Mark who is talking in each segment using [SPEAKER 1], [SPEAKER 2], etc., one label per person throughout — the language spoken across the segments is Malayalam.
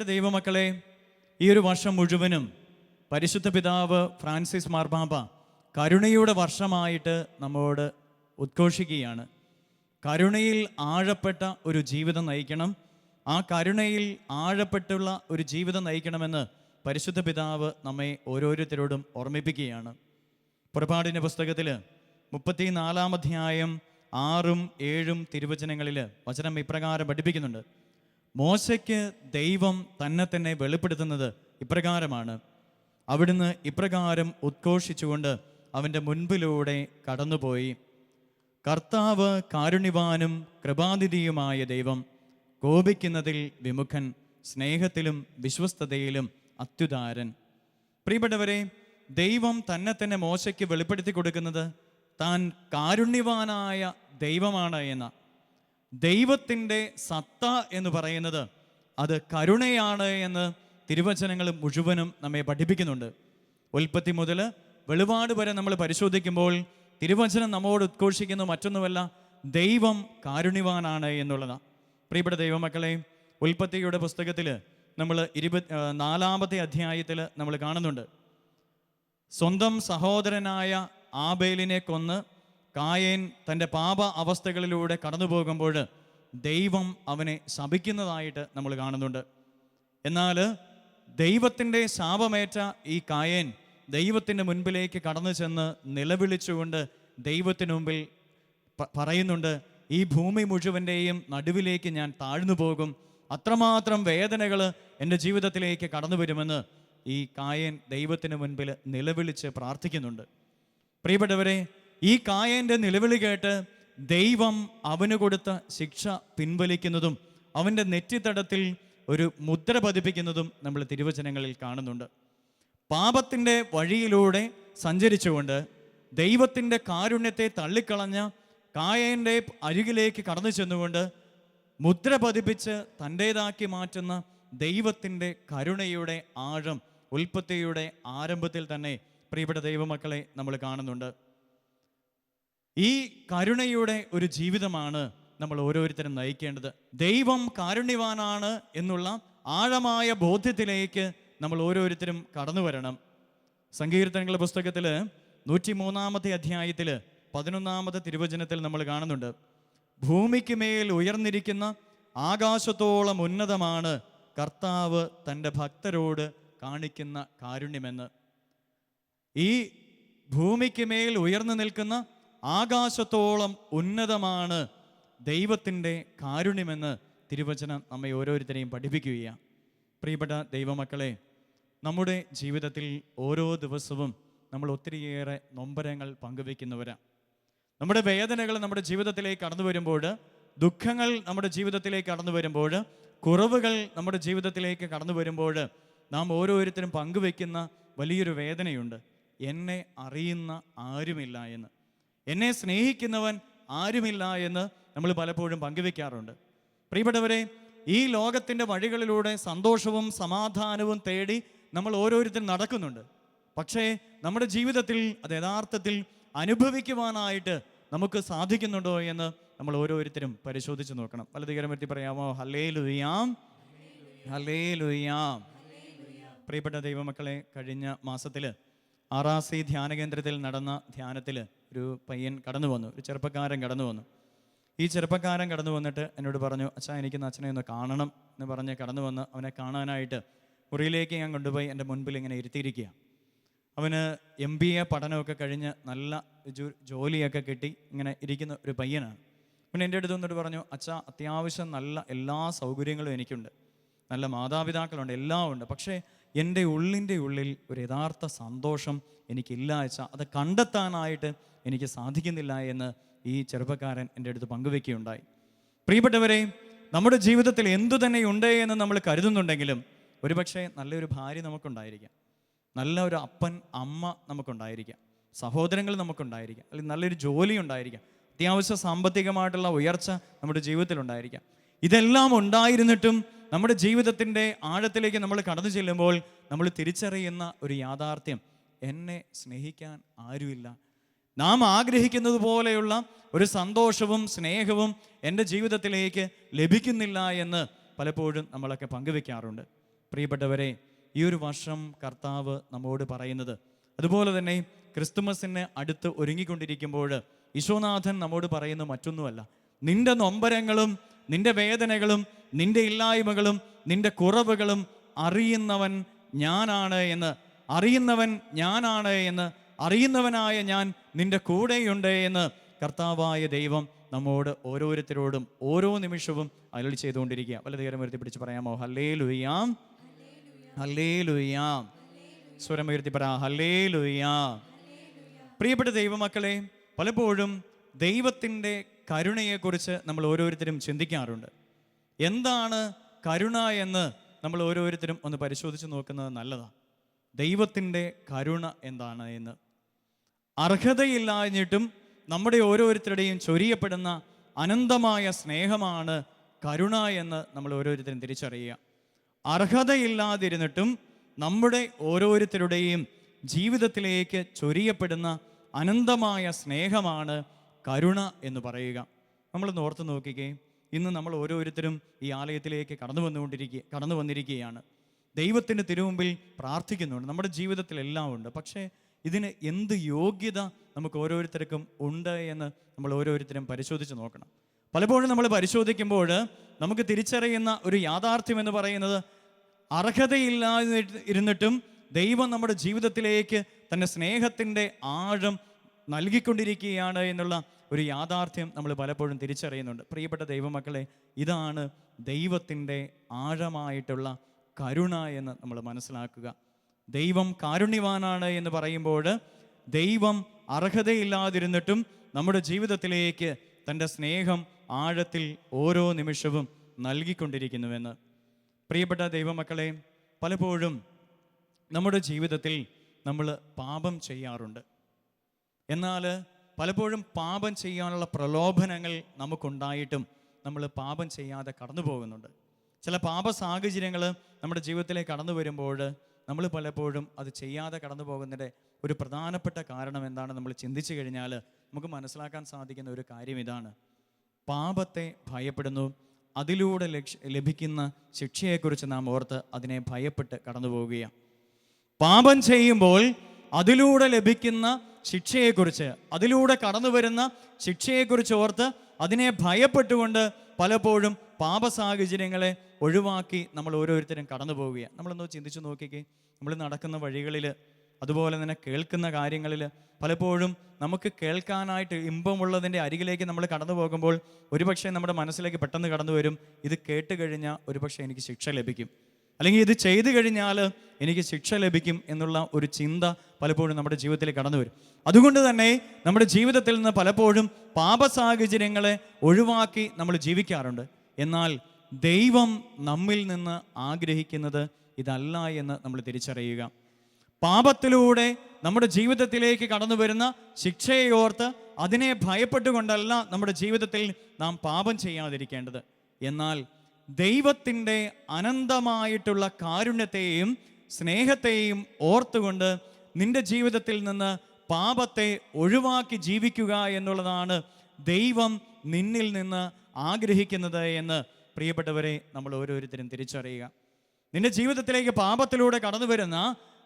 [SPEAKER 1] പ്രിയപ്പെട്ട ദൈവമക്കളെ, ഈ ഒരു വർഷം മുഴുവനും പരിശുദ്ധ പിതാവ് ഫ്രാൻസിസ് മാർപ്പാപ്പ കരുണയുടെ വർഷമായിട്ട് നമ്മോട് ഉദ്ഘോഷിക്കുകയാണ്. കരുണയിൽ ആഴപ്പെട്ട ഒരു ജീവിതം നയിക്കണം, ആ കരുണയിൽ ആഴപ്പെട്ടുള്ള ഒരു ജീവിതം നയിക്കണമെന്ന് പരിശുദ്ധ പിതാവ് നമ്മെ ഓരോരുത്തരോടും ഓർമ്മിപ്പിക്കുകയാണ്. പുറപ്പാടിൻ്റെ പുസ്തകത്തിൽ 34 അധ്യായം 6-7 തിരുവചനങ്ങളിൽ വചനം ഇപ്രകാരം പഠിപ്പിക്കുന്നുണ്ട്. മോശയ്ക്ക് ദൈവം തന്നെ വെളിപ്പെടുത്തുന്നത് ഇപ്രകാരമാണ്. അവിടുന്ന് ഇപ്രകാരം ഉദ്ഘോഷിച്ചുകൊണ്ട് അവൻ്റെ മുൻപിലൂടെ കടന്നുപോയി. കർത്താവ് കാരുണ്യവാനും കൃപാനിധിയുമായ ദൈവം, കോപിക്കുന്നതിൽ വിമുഖൻ, സ്നേഹത്തിലും വിശ്വസ്തതയിലും അത്യുദാരൻ. പ്രിയപ്പെട്ടവരെ, ദൈവം തന്നെ മോശയ്ക്ക് വെളിപ്പെടുത്തി കൊടുക്കുന്നത് താൻ കാരുണ്യവാനായ ദൈവമാണ് എന്ന. ദൈവത്തിൻ്റെ സത്ത എന്ന് പറയുന്നത് അത് കരുണയാണ് എന്ന് തിരുവചനങ്ങൾ മുഴുവനും നമ്മെ പഠിപ്പിക്കുന്നുണ്ട്. ഉൽപ്പത്തി മുതൽ വെളിപാട് വരെ നമ്മൾ പരിശോധിക്കുമ്പോൾ തിരുവചനം നമ്മോട് ഉദ്ഘോഷിക്കുന്ന മറ്റൊന്നുമല്ല, ദൈവം കാരുണ്യവാനാണ് എന്നുള്ളതാണ്. പ്രിയപ്പെട്ട ദൈവമക്കളെ, ഉൽപ്പത്തിയുടെ പുസ്തകത്തിൽ നമ്മൾ 24 അധ്യായത്തിൽ നമ്മൾ കാണുന്നുണ്ട്. സ്വന്തം സഹോദരനായ ആബേലിനെ കൊന്ന് കായേൻ തൻ്റെ പാപ അവസ്ഥകളിലൂടെ കടന്നു പോകുമ്പോൾ ദൈവം അവനെ ശപിക്കുന്നതായിട്ട് നമ്മൾ കാണുന്നുണ്ട്. എന്നാൽ ദൈവത്തിൻ്റെ ശാപമേറ്റ ഈ കായേൻ ദൈവത്തിൻ്റെ മുൻപിലേക്ക് കടന്നു ചെന്ന് നിലവിളിച്ചുകൊണ്ട് ദൈവത്തിന് മുമ്പിൽ പറയുന്നുണ്ട്, ഈ ഭൂമി മുഴുവൻ്റെയും നടുവിലേക്ക് ഞാൻ താഴ്ന്നു പോകും, അത്രമാത്രം വേദനകൾ എൻ്റെ ജീവിതത്തിലേക്ക് കടന്നു വരുമെന്ന് ഈ കായേൻ ദൈവത്തിന് മുൻപിൽ നിലവിളിച്ച് പ്രാർത്ഥിക്കുന്നുണ്ട്. പ്രിയപ്പെട്ടവരെ, ഈ കായേൻ്റെ നിലവിളി കേട്ട് ദൈവം അവന് കൊടുത്ത ശിക്ഷ പിൻവലിക്കുന്നതും അവൻ്റെ നെറ്റിത്തടത്തിൽ ഒരു മുദ്ര പതിപ്പിക്കുന്നതും നമ്മൾ തിരുവചനങ്ങളിൽ കാണുന്നുണ്ട്. പാപത്തിൻ്റെ വഴിയിലൂടെ സഞ്ചരിച്ചുകൊണ്ട് ദൈവത്തിൻ്റെ കാരുണ്യത്തെ തള്ളിക്കളഞ്ഞ കായേൻ്റെ അരികിലേക്ക് കടന്നു ചെന്നുകൊണ്ട് മുദ്ര പതിപ്പിച്ച് തൻ്റേതാക്കി മാറ്റുന്ന ദൈവത്തിൻ്റെ കരുണയുടെ ആഴം ഉൽപ്പത്തിയുടെ ആരംഭത്തിൽ തന്നെ പ്രിയപ്പെട്ട ദൈവമക്കളെ നമ്മൾ കാണുന്നുണ്ട്. ഈ കരുണയുടെ ഒരു ജീവിതമാണ് നമ്മൾ ഓരോരുത്തരും നയിക്കേണ്ടത്. ദൈവം കാരുണ്യവാനാണ് എന്നുള്ള ആഴമായ ബോധ്യത്തിലേക്ക് നമ്മൾ ഓരോരുത്തരും കടന്നു വരണം. സങ്കീർത്തനങ്ങളുടെ പുസ്തകത്തിൽ 103 അധ്യായത്തിൽ 11 തിരുവചനത്തിൽ നമ്മൾ കാണുന്നുണ്ട്, ഭൂമിക്ക് മേൽ ഉയർന്നിരിക്കുന്ന ആകാശത്തോളം ഉന്നതമാണ് കർത്താവ് തൻ്റെ ഭക്തരോട് കാണിക്കുന്ന കാരുണ്യമെന്ന്. ഈ ഭൂമിക്ക് മേൽ ഉയർന്നു നിൽക്കുന്ന ആകാശത്തോളം ഉന്നതമാണ് ദൈവത്തിൻ്റെ കാരുണ്യമെന്ന് തിരുവചനം നമ്മെ ഓരോരുത്തരെയും പഠിപ്പിക്കുകയാണ്. പ്രിയപ്പെട്ട ദൈവമക്കളെ, നമ്മുടെ ജീവിതത്തിൽ ഓരോ ദിവസവും നമ്മൾ ഒത്തിരിയേറെ നൊമ്പരങ്ങൾ പങ്കുവെക്കുന്നവരാണ്. നമ്മുടെ വേദനകൾ നമ്മുടെ ജീവിതത്തിലേക്ക് കടന്നു വരുമ്പോൾ, ദുഃഖങ്ങൾ നമ്മുടെ ജീവിതത്തിലേക്ക് കടന്നു വരുമ്പോൾ, കുറവുകൾ നമ്മുടെ ജീവിതത്തിലേക്ക് കടന്നു വരുമ്പോൾ നാം ഓരോരുത്തരും പങ്കുവെക്കുന്ന വലിയൊരു വേദനയുണ്ട്. എന്നെ അറിയുന്ന ആരുമില്ല എന്ന്, എന്നെ സ്നേഹിക്കുന്നവൻ ആരുമില്ല എന്ന് നമ്മൾ പലപ്പോഴും പങ്കുവെക്കാറുണ്ട്. പ്രിയപ്പെട്ടവരെ, ഈ ലോകത്തിൻ്റെ വഴികളിലൂടെ സന്തോഷവും സമാധാനവും തേടി നമ്മൾ ഓരോരുത്തരും നടക്കുന്നുണ്ട്. പക്ഷേ നമ്മുടെ ജീവിതത്തിൽ അത് യഥാർത്ഥത്തിൽ അനുഭവിക്കുവാനായിട്ട് നമുക്ക് സാധിക്കുന്നുണ്ടോ എന്ന് നമ്മൾ ഓരോരുത്തരും പരിശോധിച്ച് നോക്കണം. വലതുകരം പറ്റി പറയാമോ? ഹല്ലേലൂയാം, ഹല്ലേലൂയാം. പ്രിയപ്പെട്ട ദൈവമക്കളെ, കഴിഞ്ഞ മാസത്തിൽ ആറാസി ധ്യാന കേന്ദ്രത്തിൽ നടന്ന ധ്യാനത്തിൽ ഒരു പയ്യൻ കടന്നു വന്നു, ഒരു ചെറുപ്പക്കാരൻ കടന്നു വന്നു. ഈ ചെറുപ്പക്കാരൻ കടന്നു വന്നിട്ട് എന്നോട് പറഞ്ഞു, അച്ഛാ എനിക്കിന്ന് അച്ഛനെ ഒന്ന് കാണണം എന്ന് പറഞ്ഞ് കടന്നു വന്ന് അവനെ കാണാനായിട്ട് മുറിയിലേക്ക് ഞാൻ കൊണ്ടുപോയി എൻ്റെ മുൻപിൽ ഇങ്ങനെ ഇരുത്തിയിരിക്കുക. അവന് MBA പഠനമൊക്കെ കഴിഞ്ഞ് നല്ല ജോലിയൊക്കെ കിട്ടി ഇങ്ങനെ ഇരിക്കുന്ന ഒരു പയ്യനാണ്. പിന്നെ എൻ്റെ അടുത്ത് വന്നിട്ട് പറഞ്ഞു, അച്ഛാ അത്യാവശ്യം നല്ല എല്ലാ സൗകര്യങ്ങളും എനിക്കുണ്ട്, നല്ല മാതാപിതാക്കളുണ്ട്, എല്ലാം ഉണ്ട്, പക്ഷേ എൻ്റെ ഉള്ളിൻ്റെ ഉള്ളിൽ ഒരു യഥാർത്ഥ സന്തോഷം എനിക്കില്ല അച്ഛാ, അത് കണ്ടെത്താനായിട്ട് എനിക്ക് സാധിക്കുന്നില്ല എന്ന് ഈ ചെറുപ്പക്കാരൻ എൻ്റെ അടുത്ത് പങ്കുവെക്കുകയുണ്ടായി. പ്രിയപ്പെട്ടവരെ, നമ്മുടെ ജീവിതത്തിൽ എന്തു തന്നെ ഉണ്ട് എന്ന് നമ്മൾ കരുതുന്നുണ്ടെങ്കിലും ഒരുപക്ഷെ നല്ലൊരു ഭാര്യ നമുക്കുണ്ടായിരിക്കാം, നല്ല ഒരു അപ്പൻ അമ്മ നമുക്കുണ്ടായിരിക്കാം, സഹോദരങ്ങൾ നമുക്കുണ്ടായിരിക്കാം, അല്ലെങ്കിൽ നല്ലൊരു ജോലി ഉണ്ടായിരിക്കാം, അത്യാവശ്യ സാമ്പത്തികമായിട്ടുള്ള ഉയർച്ച നമ്മുടെ ജീവിതത്തിലുണ്ടായിരിക്കാം. ഇതെല്ലാം ഉണ്ടായിരുന്നിട്ടും നമ്മുടെ ജീവിതത്തിൻ്റെ ആഴത്തിലേക്ക് നമ്മൾ കടന്നു ചെല്ലുമ്പോൾ നമ്മൾ തിരിച്ചറിയുന്ന ഒരു യാഥാർത്ഥ്യം, എന്നെ സ്നേഹിക്കാൻ ആരുമില്ല, നാം ആഗ്രഹിക്കുന്നത് പോലെയുള്ള ഒരു സന്തോഷവും സ്നേഹവും എൻ്റെ ജീവിതത്തിലേക്ക് ലഭിക്കുന്നില്ല എന്ന് പലപ്പോഴും നമ്മളൊക്കെ പങ്കുവെക്കാറുണ്ട്. പ്രിയപ്പെട്ടവരെ, ഈ ഒരു വർഷം കർത്താവ് നമ്മോട് പറയുന്നത്, അതുപോലെ തന്നെ ക്രിസ്തുമസിന് അടുത്ത് ഒരുങ്ങിക്കൊണ്ടിരിക്കുമ്പോൾ ഈശോനാഥൻ നമ്മോട് പറയുന്നത് മറ്റൊന്നുമല്ല, നിന്റെ നൊമ്പരങ്ങളും നിന്റെ വേദനകളും നിന്റെ ഇല്ലായ്മകളും നിന്റെ കുറവുകളും അറിയുന്നവൻ ഞാനാണ് എന്ന്, അറിയുന്നവനായ ഞാൻ നിന്റെ കൂടെയുണ്ട് എന്ന് കർത്താവായ ദൈവം നമ്മോട് ഓരോരുത്തരോടും ഓരോ നിമിഷവും അരുളി ചെയ്തുകൊണ്ടിരിക്കുക. വലതുകരം ഉയർത്തി പിടിച്ച് പറയാമോ? ഹല്ലേലൂയാ, ഹല്ലേലൂയാ. സ്വരം ഉയർത്തി പറ, ഹല്ലേലൂയാ. പ്രിയപ്പെട്ട ദൈവമക്കളെ, പലപ്പോഴും ദൈവത്തിൻ്റെ കരുണയെക്കുറിച്ച് നമ്മൾ ഓരോരുത്തരും ചിന്തിക്കാറുണ്ട്. എന്താണ് കരുണ എന്ന് നമ്മൾ ഓരോരുത്തരും ഒന്ന് പരിശോധിച്ച് നോക്കുന്നത് നല്ലതാണ്. ദൈവത്തിൻ്റെ കരുണ എന്താണ് എന്ന്, അർഹതയില്ലാഞ്ഞിട്ടും നമ്മുടെ ഓരോരുത്തരുടെയും ചൊരിയപ്പെടുന്ന അനന്തമായ സ്നേഹമാണ് കരുണ എന്ന് നമ്മൾ ഓരോരുത്തരും തിരിച്ചറിയുക. അർഹതയില്ലാതിരുന്നിട്ടും നമ്മുടെ ഓരോരുത്തരുടെയും ജീവിതത്തിലേക്ക് ചൊരിയപ്പെടുന്ന അനന്തമായ സ്നേഹമാണ് കരുണ എന്ന് പറയുക. നമ്മളൊന്ന് ഓർത്ത് നോക്കിക്കേ, ഇന്ന് നമ്മൾ ഓരോരുത്തരും ഈ ആലയത്തിലേക്ക് കടന്നു വന്നിരിക്കുകയാണ്. ദൈവത്തിൻ്റെ തിരുമുമ്പിൽ പ്രാർത്ഥിക്കുന്നുണ്ട്. നമ്മുടെ ജീവിതത്തിലെല്ലാം ഉണ്ട്. പക്ഷേ ഇതിന് എന്ത് യോഗ്യത നമുക്ക് ഓരോരുത്തർക്കും ഉണ്ട് എന്ന് നമ്മൾ ഓരോരുത്തരും പരിശോധിച്ച് നോക്കണം. പലപ്പോഴും നമ്മൾ പരിശോധിക്കുമ്പോൾ നമുക്ക് തിരിച്ചറിയുന്ന ഒരു യാഥാർത്ഥ്യം എന്ന് പറയുന്നത്, അർഹതയില്ലാതെ ഇരുന്നിട്ടും ദൈവം നമ്മുടെ ജീവിതത്തിലേക്ക് തൻ്റെ സ്നേഹത്തിൻ്റെ ആഴം നൽകിക്കൊണ്ടിരിക്കുകയാണ് എന്നുള്ള ഒരു യാഥാർത്ഥ്യം നമ്മൾ പലപ്പോഴും തിരിച്ചറിയുന്നുണ്ട്. പ്രിയപ്പെട്ട ദൈവമക്കളെ, ഇതാണ് ദൈവത്തിൻ്റെ ആഴമായിട്ടുള്ള കരുണ എന്ന് നമ്മൾ മനസ്സിലാക്കുക. ദൈവം കാരുണ്യവാനാണ് എന്ന് പറയുമ്പോൾ, ദൈവം അർഹതയില്ലാതിരുന്നിട്ടും നമ്മുടെ ജീവിതത്തിലേക്ക് തൻ്റെ സ്നേഹം ആഴത്തിൽ ഓരോ നിമിഷവും നൽകിക്കൊണ്ടിരിക്കുന്നുവെന്ന്. പ്രിയപ്പെട്ട ദൈവമക്കളെ, പലപ്പോഴും നമ്മുടെ ജീവിതത്തിൽ നമ്മൾ പാപം ചെയ്യാറുണ്ട്. എന്നാൽ പലപ്പോഴും പാപം ചെയ്യാനുള്ള പ്രലോഭനങ്ങൾ നമുക്കുണ്ടായിട്ടും നമ്മൾ പാപം ചെയ്യാതെ കടന്നു പോകുന്നുണ്ട്. ചില പാപ സാഹചര്യങ്ങൾ നമ്മുടെ ജീവിതത്തിലേക്ക് കടന്നു വരുമ്പോൾ നമ്മൾ പലപ്പോഴും അത് ചെയ്യാതെ കടന്നു പോകുന്നതിൻ്റെ ഒരു പ്രധാനപ്പെട്ട കാരണം എന്താണ് നമ്മൾ ചിന്തിച്ചു കഴിഞ്ഞാൽ നമുക്ക് മനസ്സിലാക്കാൻ സാധിക്കുന്ന ഒരു കാര്യം ഇതാണ്: പാപത്തെ ഭയപ്പെടുന്നു, അതിലൂടെ ലഭിക്കുന്ന ശിക്ഷയെക്കുറിച്ച് നാം ഓർത്ത് അതിനെ ഭയപ്പെട്ട് കടന്നു പോവുകയാണ്. പാപം ചെയ്യുമ്പോൾ അതിലൂടെ ലഭിക്കുന്ന ശിക്ഷയെക്കുറിച്ച്, അതിലൂടെ കടന്നു വരുന്ന ശിക്ഷയെക്കുറിച്ച് ഓർത്ത് അതിനെ ഭയപ്പെട്ടുകൊണ്ട് പലപ്പോഴും പാപ സാഹചര്യങ്ങളെ ഒഴിവാക്കി നമ്മൾ ഓരോരുത്തരും കടന്നു പോവുകയാണ്. നമ്മളൊന്ന് ചിന്തിച്ചു നോക്കിക്കേ, നമ്മൾ നടക്കുന്ന വഴികളിൽ, അതുപോലെ തന്നെ കേൾക്കുന്ന കാര്യങ്ങളിൽ പലപ്പോഴും നമുക്ക് കേൾക്കാനായിട്ട് ഇമ്പമുള്ളതിൻ്റെ അരികിലേക്ക് നമ്മൾ കടന്നു പോകുമ്പോൾ ഒരുപക്ഷെ നമ്മുടെ മനസ്സിലേക്ക് പെട്ടെന്ന് കടന്നു വരും, ഇത് കേട്ട് കഴിഞ്ഞാൽ ഒരുപക്ഷെ എനിക്ക് ശിക്ഷ ലഭിക്കും, അല്ലെങ്കിൽ ഇത് ചെയ്തു കഴിഞ്ഞാൽ എനിക്ക് ശിക്ഷ ലഭിക്കും എന്നുള്ള ഒരു ചിന്ത പലപ്പോഴും നമ്മുടെ ജീവിതത്തിൽ കടന്നു വരും. അതുകൊണ്ട് തന്നെ നമ്മുടെ ജീവിതത്തിൽ നിന്ന് പലപ്പോഴും പാപ സാഹചര്യങ്ങളെ ഒഴിവാക്കി നമ്മൾ ജീവിക്കാറുണ്ട്. എന്നാൽ ദൈവം നമ്മിൽ നിന്ന് ആഗ്രഹിക്കുന്നത് ഇതല്ല എന്ന് നമ്മൾ തിരിച്ചറിയുക. പാപത്തിലൂടെ നമ്മുടെ ജീവിതത്തിലേക്ക് കടന്നു വരുന്ന ശിക്ഷയെ ഓർത്ത് അതിനെ ഭയപ്പെട്ടുകൊണ്ടല്ല നമ്മുടെ ജീവിതത്തിൽ നാം പാപം ചെയ്യാതിരിക്കേണ്ടത്. എന്നാൽ ദൈവത്തിൻ്റെ അനന്തമായിട്ടുള്ള കാരുണ്യത്തെയും സ്നേഹത്തെയും ഓർത്തുകൊണ്ട് നിന്റെ ജീവിതത്തിൽ നിന്ന് പാപത്തെ ഒഴിവാക്കി ജീവിക്കുക എന്നുള്ളതാണ് ദൈവം നിന്നിൽ നിന്ന് ആഗ്രഹിക്കുന്നത് എന്ന് പ്രിയപ്പെട്ടവരെ നമ്മൾ ഓരോരുത്തരും തിരിച്ചറിയുക. നിന്റെ ജീവിതത്തിലേക്ക് പാപത്തിലൂടെ കടന്നു വരുന്ന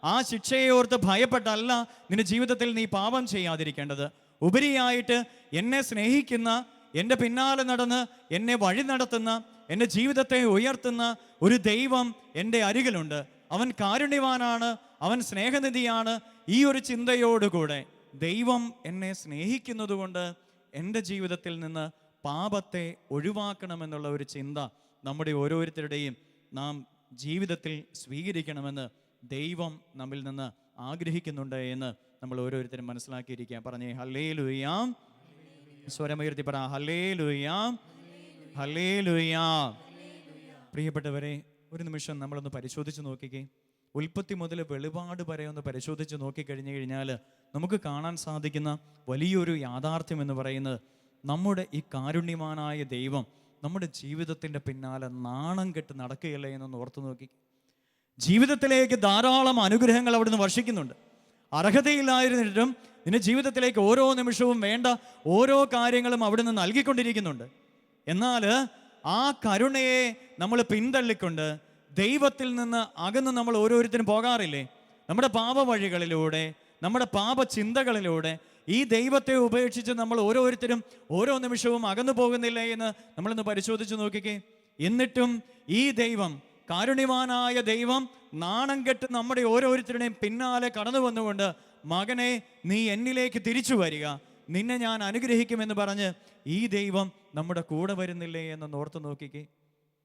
[SPEAKER 1] ആ ശിക്ഷയെ ഓർത്ത് ഭയപ്പെട്ടല്ല നിന്റെ ജീവിതത്തിൽ നീ പാപം ചെയ്യാതിരിക്കേണ്ടത്. ഉപരിയായിട്ട് എന്നെ സ്നേഹിക്കുന്ന, എൻ്റെ പിന്നാലെ നടന്ന് എന്നെ വഴി നടത്തുന്ന, എൻ്റെ ജീവിതത്തെ ഉയർത്തുന്ന ഒരു ദൈവം എൻ്റെ അരികിലുണ്ട്. അവൻ കാരുണ്യവാനാണ്, അവൻ സ്നേഹനിധിയാണ്. ഈ ഒരു ചിന്തയോടുകൂടെ ദൈവം എന്നെ സ്നേഹിക്കുന്നത് കൊണ്ട് എൻ്റെ ജീവിതത്തിൽ നിന്ന് പാപത്തെ ഒഴിവാക്കണമെന്നുള്ള ഒരു ചിന്ത നമ്മുടെ ഓരോരുത്തരുടെയും നാം ജീവിതത്തിൽ സ്വീകരിക്കണമെന്ന് ദൈവം നമ്മിൽ നിന്ന് ആഗ്രഹിക്കുന്നുണ്ട് എന്ന് നമ്മൾ ഓരോരുത്തരും മനസ്സിലാക്കിയിരിക്കുക. പറഞ്ഞേ ഹല്ലേലൂയാ. സ്വരമുയർത്തി പറ ഹല്ലേലൂയാ, ഹല്ലേലൂയാ. പ്രിയപ്പെട്ടവരെ, ഒരു നിമിഷം നമ്മളൊന്ന് പരിശോധിച്ച് നോക്കിക്കേ. ഉൽപ്പത്തി മുതൽ വെളിപാട് വരെ ഒന്ന് പരിശോധിച്ച് നോക്കിക്കഴിഞ്ഞു കഴിഞ്ഞാൽ നമുക്ക് കാണാൻ സാധിക്കുന്ന വലിയൊരു യാഥാർത്ഥ്യം എന്ന് പറയുന്നത്, നമ്മുടെ ഈ കാരുണ്യവാനായ ദൈവം നമ്മുടെ ജീവിതത്തിൻ്റെ പിന്നാലെ നാണം കെട്ട് നടക്കുകയല്ലേ എന്നൊന്ന് ഓർത്തു നോക്കി. ജീവിതത്തിലേക്ക് ധാരാളം അനുഗ്രഹങ്ങൾ അവിടുന്ന് വർഷിക്കുന്നുണ്ട്. അർഹതയില്ലായിരുന്നിട്ടും നിന്റെ ജീവിതത്തിലേക്ക് ഓരോ നിമിഷവും വേണ്ട ഓരോ കാര്യങ്ങളും അവിടുന്ന് നൽകിക്കൊണ്ടിരിക്കുന്നുണ്ട്. എന്നാൽ ആ കരുണയെ നമ്മൾ പിന്തള്ളിക്കൊണ്ട് ദൈവത്തിൽ നിന്ന് അകന്ന് നമ്മൾ ഓരോരുത്തരും പോകാറില്ലേ? നമ്മുടെ പാപവഴികളിലൂടെ, നമ്മുടെ പാപചിന്തകളിലൂടെ ഈ ദൈവത്തെ ഉപേക്ഷിച്ച് നമ്മൾ ഓരോരുത്തരും ഓരോ നിമിഷവും അകന്നു പോകുന്നില്ലേ എന്ന് നമ്മളൊന്ന് പരിശോധിച്ച് നോക്കിക്കേ. എന്നിട്ടും ഈ ദൈവം, കാരുണ്യവാനായ ദൈവം, നാണം കെട്ട് നമ്മുടെ ഓരോരുത്തരുടെയും പിന്നാലെ കടന്നു വന്നുകൊണ്ട്, മകനെ നീ എന്നിലേക്ക് തിരിച്ചു വരിക, നിന്നെ ഞാൻ അനുഗ്രഹിക്കുമെന്ന് പറഞ്ഞ് ഈ ദൈവം നമ്മുടെ കൂടെ വരുന്നില്ലേ എന്ന് ഓർത്ത് നോക്കിക്കേ.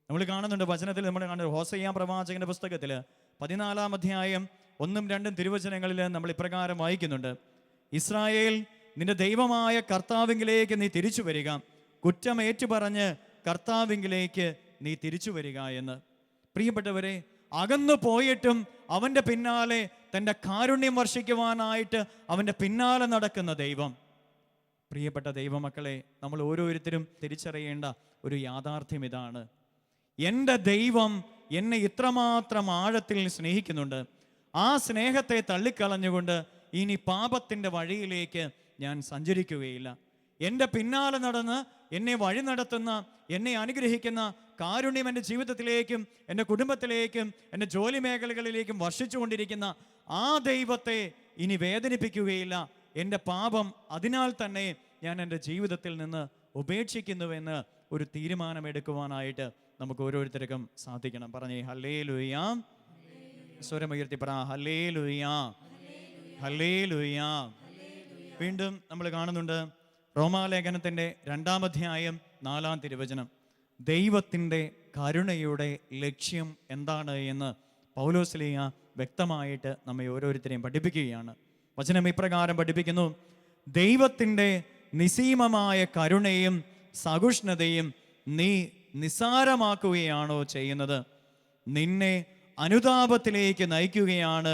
[SPEAKER 1] നമ്മൾ കാണുന്നുണ്ട് വചനത്തിൽ, നമ്മൾ കാണുന്നത് ഹോസയ്യ പ്രവാചകന്റെ പുസ്തകത്തിൽ 14 അധ്യായം 1-2 തിരുവചനങ്ങളിൽ നമ്മൾ ഇപ്രകാരം വായിക്കുന്നുണ്ട്: ഇസ്രായേൽ, നിന്റെ ദൈവമായ കർത്താവിങ്കിലേക്ക് നീ തിരിച്ചു വരിക, കുറ്റം ഏറ്റുപറഞ്ഞ് കർത്താവിങ്കിലേക്ക് നീ തിരിച്ചു വരിക എന്ന്. പ്രിയപ്പെട്ടവരെ, അകന്നു പോയിട്ടും അവൻ്റെ പിന്നാലെ തൻ്റെ കാരുണ്യം വർഷിക്കുവാനായിട്ട് അവൻ്റെ പിന്നാലെ നടക്കുന്ന ദൈവം. പ്രിയപ്പെട്ട ദൈവമക്കളെ, നമ്മൾ ഓരോരുത്തരും തിരിച്ചറിയേണ്ട ഒരു യാഥാർത്ഥ്യം ഇതാണ്: എൻ്റെ ദൈവം എന്നെ ഇത്രമാത്രം ആഴത്തിൽ സ്നേഹിക്കുന്നുണ്ട്. ആ സ്നേഹത്തെ തള്ളിക്കളഞ്ഞുകൊണ്ട് ഇനി പാപത്തിൻ്റെ വഴിയിലേക്ക് ഞാൻ സഞ്ചരിക്കുകയില്ല. എൻ്റെ പിന്നാലെ നടന്ന് എന്നെ വഴി നടത്തുന്ന, എന്നെ അനുഗ്രഹിക്കുന്ന കാരുണ്യം എൻ്റെ ജീവിതത്തിലേക്കും എൻ്റെ കുടുംബത്തിലേക്കും എൻ്റെ ജോലി മേഖലകളിലേക്കും വർഷിച്ചുകൊണ്ടിരിക്കുന്ന ആ ദൈവത്തെ ഇനി വേദനിപ്പിക്കുകയില്ല. എൻ്റെ പാപം അതിനാൽ തന്നെ ഞാൻ എൻ്റെ ജീവിതത്തിൽ നിന്ന് ഉപേക്ഷിക്കുന്നുവെന്ന് ഒരു തീരുമാനമെടുക്കുവാനായിട്ട് നമുക്ക് ഓരോരുത്തർക്കും സാധിക്കണം. പറഞ്ഞേ ഹല്ലേലൂയ. സ്വരമുയർത്തി പറ ഹല്ലേലൂയ, ഹല്ലേലൂയ. വീണ്ടും നമ്മൾ കാണുന്നുണ്ട് റോമാലേഖനത്തിൻ്റെ 2 അധ്യായം 4 തിരുവചനം. ദൈവത്തിൻ്റെ കരുണയുടെ ലക്ഷ്യം എന്താണ് എന്ന് പൗലോസ്ലീഹ വ്യക്തമായിട്ട് നമ്മെ ഓരോരുത്തരെയും പഠിപ്പിക്കുകയാണ്. വചനം ഇപ്രകാരം പഠിപ്പിക്കുന്നു: ദൈവത്തിൻ്റെ നിസ്സീമമായ കരുണയും സഹിഷ്ണുതയും നീ നിസ്സാരമാക്കുകയാണോ ചെയ്യുന്നത്? നിന്നെ അനുതാപത്തിലേക്ക് നയിക്കുകയാണ്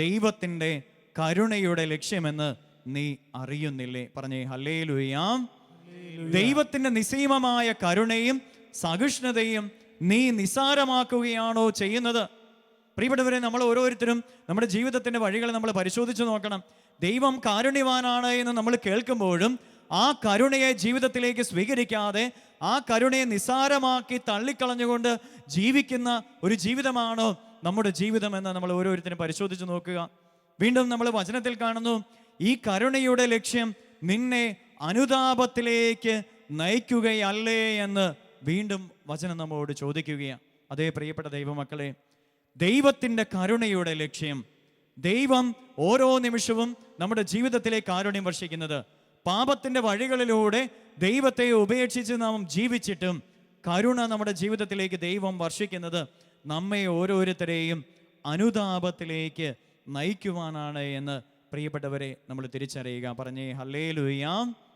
[SPEAKER 1] ദൈവത്തിൻ്റെ കരുണയുടെ ലക്ഷ്യമെന്ന് നീ അറിയുന്നില്ലേ? പറഞ്ഞേ ഹല്ലേലൂയ. ദൈവത്തിൻ്റെ നിസ്സീമമായ കരുണയും സഹിഷ്ണുതയും നീ നിസ്സാരമാക്കുകയാണോ ചെയ്യുന്നത്? പ്രിയപ്പെട്ടവരെ, നമ്മൾ ഓരോരുത്തരും നമ്മുടെ ജീവിതത്തിൻ്റെ വഴികൾ നമ്മൾ പരിശോധിച്ച് നോക്കണം. ദൈവം കാരുണ്യവാനാണ് എന്ന് നമ്മൾ കേൾക്കുമ്പോഴും ആ കരുണയെ ജീവിതത്തിലേക്ക് സ്വീകരിക്കാതെ ആ കരുണയെ നിസ്സാരമാക്കി തള്ളിക്കളഞ്ഞുകൊണ്ട് ജീവിക്കുന്ന ഒരു ജീവിതമാണോ നമ്മുടെ ജീവിതമെന്ന് നമ്മൾ ഓരോരുത്തരും പരിശോധിച്ച് നോക്കുക. വീണ്ടും നമ്മൾ വചനത്തിൽ കാണുന്നു, ഈ കരുണയുടെ ലക്ഷ്യം നിന്നെ അനുതാപത്തിലേക്ക് നയിക്കുകയല്ലേ എന്ന് വീണ്ടും വചനം നമ്മോട് ചോദിക്കുകയാണ്. അതേ പ്രിയപ്പെട്ട ദൈവമക്കളെ, ദൈവത്തിൻ്റെ കരുണയുടെ ലക്ഷ്യം, ദൈവം ഓരോ നിമിഷവും നമ്മുടെ ജീവിതത്തിലേക്ക് കാരുണ്യം വർഷിക്കുന്നത്, പാപത്തിൻ്റെ വഴികളിലൂടെ ദൈവത്തെ ഉപേക്ഷിച്ച് നാം ജീവിച്ചിട്ടും കരുണ നമ്മുടെ ജീവിതത്തിലേക്ക് ദൈവം വർഷിക്കുന്നത് നമ്മെ ഓരോരുത്തരെയും അനുതാപത്തിലേക്ക് നയിക്കുവാനാണ് എന്ന് പ്രിയപ്പെട്ടവരെ നമ്മൾ തിരിച്ചറിയുക. പറഞ്ഞേ ഹല്ലേലൂയ,